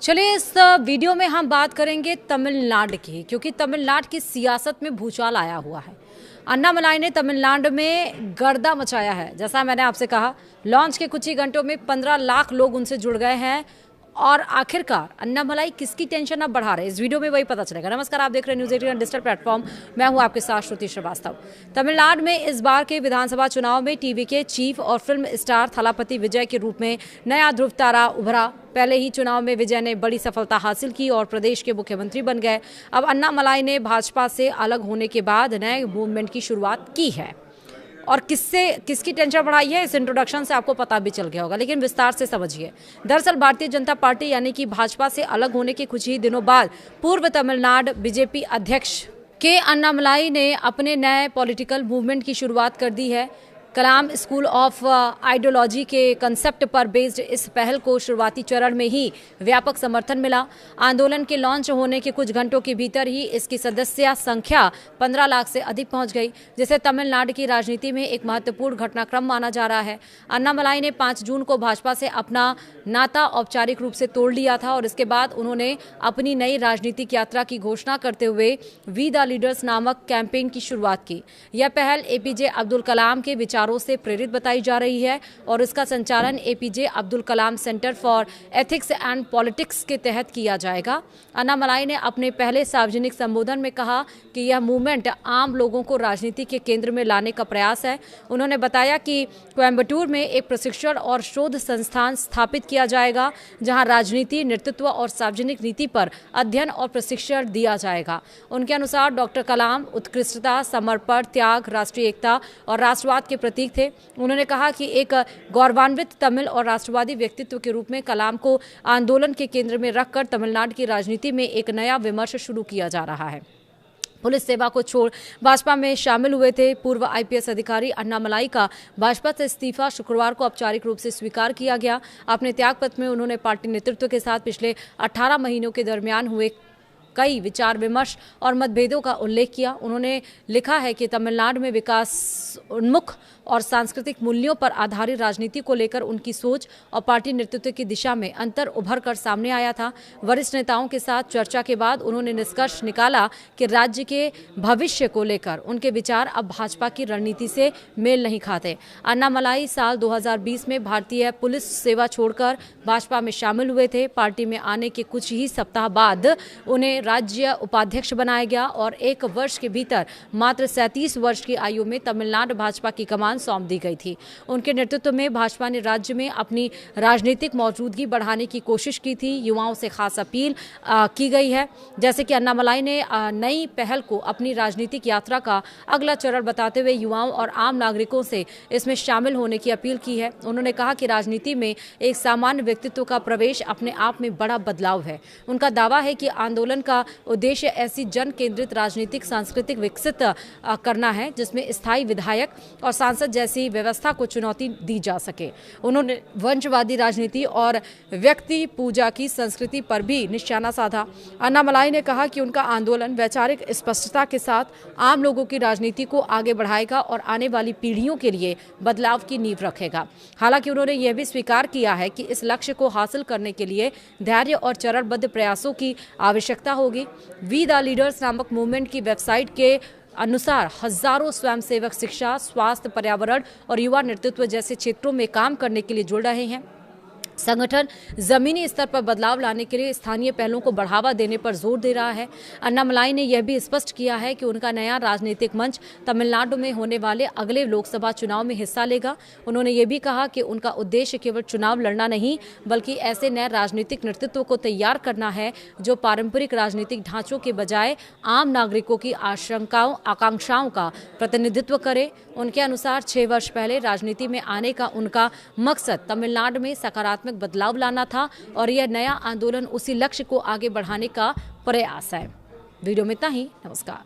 चलिए इस वीडियो में हम बात करेंगे तमिलनाडु की, क्योंकि तमिलनाडु की सियासत में भूचाल आया हुआ है। अन्नामलाई ने तमिलनाडु में गर्दा मचाया है। जैसा मैंने आपसे कहा, लॉन्च के कुछ ही घंटों में 15 लाख लोग उनसे जुड़ गए हैं और आखिरकार अन्नामलाई किसकी टेंशन अब बढ़ा रहे हैं, इस वीडियो में वही पता चलेगा। नमस्कार, आप देख रहे हैं न्यूज़ 18 डिजिटल प्लेटफॉर्म। मैं हूं आपके साथ श्रुति श्रीवास्तव। तमिलनाडु में इस बार के विधानसभा चुनाव में टीवी के चीफ और फिल्म स्टार थलापति विजय के रूप में नया ध्रुव तारा उभरा। पहले ही चुनाव में विजय ने बड़ी सफलता हासिल की और प्रदेश के मुख्यमंत्री बन गए। अब अन्नामलाई ने भाजपा से अलग होने के बाद नए मूवमेंट की शुरुआत की है और किसकी टेंशन बढ़ाई है, इस इंट्रोडक्शन से आपको पता भी चल गया होगा, लेकिन विस्तार से समझिए। दरअसल भारतीय जनता पार्टी यानी कि भाजपा से अलग होने के कुछ ही दिनों बाद पूर्व तमिलनाडु बीजेपी अध्यक्ष के अन्नामलाई ने अपने नए पॉलिटिकल मूवमेंट की शुरुआत कर दी है। कलाम स्कूल ऑफ आइडियोलॉजी के कंसेप्ट पर बेस्ड इस पहल को शुरुआती चरण में ही व्यापक समर्थन मिला। आंदोलन के लॉन्च होने के कुछ घंटों के भीतर ही इसकी सदस्य संख्या 15 लाख से अधिक पहुंच गई, जिसे तमिलनाडु की राजनीति में एक महत्वपूर्ण घटनाक्रम माना जा रहा है। अन्नामलाई ने 5 जून को भाजपा से अपना नाता औपचारिक रूप से तोड़ लिया था और इसके बाद उन्होंने अपनी नई राजनीतिक यात्रा की घोषणा करते हुए वी द लीडर्स नामक कैंपेन की शुरुआत की। यह पहल एपीजे अब्दुल कलाम के विचारों से प्रेरित बताई जा रही है और इसका संचालन APJ Abdul Kalam centre for ethics and politics के तहत किया जाएगा। अन्नामलाई ने अपने पहले सार्वजनिक संबोधन में कहा कि यह मूवमेंट आम लोगों को राजनीति के केंद्र में लाने का प्रयास है। उन्होंने बताया कि कोयम्बटूर में एक प्रशिक्षण और शोध संस्थान स्थापित किया जाएगा, जहां राजनीति, नेतृत्व और सार्वजनिक नीति पर अध्ययन और प्रशिक्षण दिया जाएगा। उनके अनुसार डॉक्टर कलाम उत्कृष्टता, समर्पण, त्याग, राष्ट्रीय एकता और राष्ट्रवाद के प्रतीक थे। उन्होंने कहा कि एक गौरवान्वित तमिल और राष्ट्रवादी व्यक्तित्व के रूप में कलाम को आंदोलन के केंद्र में रखकर तमिलनाडु की राजनीति में एक नया विमर्श शुरू किया जा रहा है। पुलिस सेवा को छोड़ भाजपा में शामिल हुए थे पूर्व आईपीएस अधिकारी अन्नामलाई का भाजपा से इस्तीफा शुक्रवार को औपचारिक रूप से स्वीकार किया गया। अपने त्यागपत्र में उन्होंने पार्टी नेतृत्व के साथ पिछले 18 महीनों के दरमियान हुए कई विचार विमर्श और मतभेदों का उल्लेख किया। उन्होंने लिखा है कि तमिलनाडु में विकास उन्मुख और सांस्कृतिक मूल्यों पर आधारित राजनीति को लेकर उनकी सोच और पार्टी नेतृत्व की दिशा में अंतर उभर कर सामने आया था। वरिष्ठ नेताओं के साथ चर्चा के बाद उन्होंने निष्कर्ष निकाला कि राज्य के भविष्य को लेकर उनके विचार अब भाजपा की रणनीति से मेल नहीं खाते। अन्नामलाई साल 2020 में भारतीय पुलिस सेवा छोड़कर भाजपा में शामिल हुए थे। पार्टी में आने के कुछ ही सप्ताह बाद उन्हें राज्य उपाध्यक्ष बनाया गया और 1 वर्ष के भीतर मात्र 37 वर्ष की आयु में तमिलनाडु भाजपा की कमान सौंप दी गई थी। उनके नेतृत्व में भाजपा ने राज्य में अपनी राजनीतिक मौजूदगी बढ़ाने की कोशिश की थी। युवाओं से खास अपील की गई है, जैसे कि अन्नामलाई ने नई पहल को अपनी राजनीतिक यात्रा का अगला चरण बताते हुए युवाओं और आम नागरिकों से इसमें शामिल होने की अपील की है। उन्होंने कहा कि राजनीति में एक सामान्य व्यक्तित्व का प्रवेश अपने आप में बड़ा बदलाव है। उनका दावा है कि आंदोलन का उद्देश्य ऐसी जन केंद्रित राजनीतिक सांस्कृतिक विकसित करना है जिसमें स्थायी विधायक और सांसद जैसी व्यवस्था को चुनौती दी जा सके। उन्होंने वंशवादी राजनीति और व्यक्ति पूजा की संस्कृति पर भी निशाना साधा। अन्नामलाई ने कहा कि उनका आंदोलन वैचारिक स्पष्टता के साथ आम लोगों की राजनीति को आगे बढ़ाएगा और आने वाली पीढ़ियों के लिए बदलाव की नींव रखेगा। हालांकि उन्होंने यह भी स्वीकार किया है कि इस लक्ष्य को हासिल करने के लिए धैर्य और चरणबद्ध प्रयासों की आवश्यकता होगी। वी द लीडर्स नामक मूवमेंट की वेबसाइट के अनुसार हजारों स्वयंसेवक शिक्षा, स्वास्थ्य, पर्यावरण और युवा नेतृत्व जैसे क्षेत्रों में काम करने के लिए जुड़ रहे हैं। संगठन जमीनी स्तर पर बदलाव लाने के लिए स्थानीय पहलों को बढ़ावा देने पर जोर दे रहा है। अन्नामलाई ने यह भी स्पष्ट किया है कि उनका नया राजनीतिक मंच तमिलनाडु में होने वाले अगले लोकसभा चुनाव में हिस्सा लेगा। उन्होंने ये भी कहा कि उनका उद्देश्य केवल चुनाव लड़ना नहीं, बल्कि ऐसे नए राजनीतिक नेतृत्व को तैयार करना है जो पारंपरिक राजनीतिक ढांचों के बजाय आम नागरिकों की आकांक्षाओं का प्रतिनिधित्व करे। उनके अनुसार 6 वर्ष पहले राजनीति में आने का उनका मकसद तमिलनाडु में सकारात्मक बदलाव लाना था और यह नया आंदोलन उसी लक्ष्य को आगे बढ़ाने का प्रयास है। वीडियो में इतना ही। नमस्कार।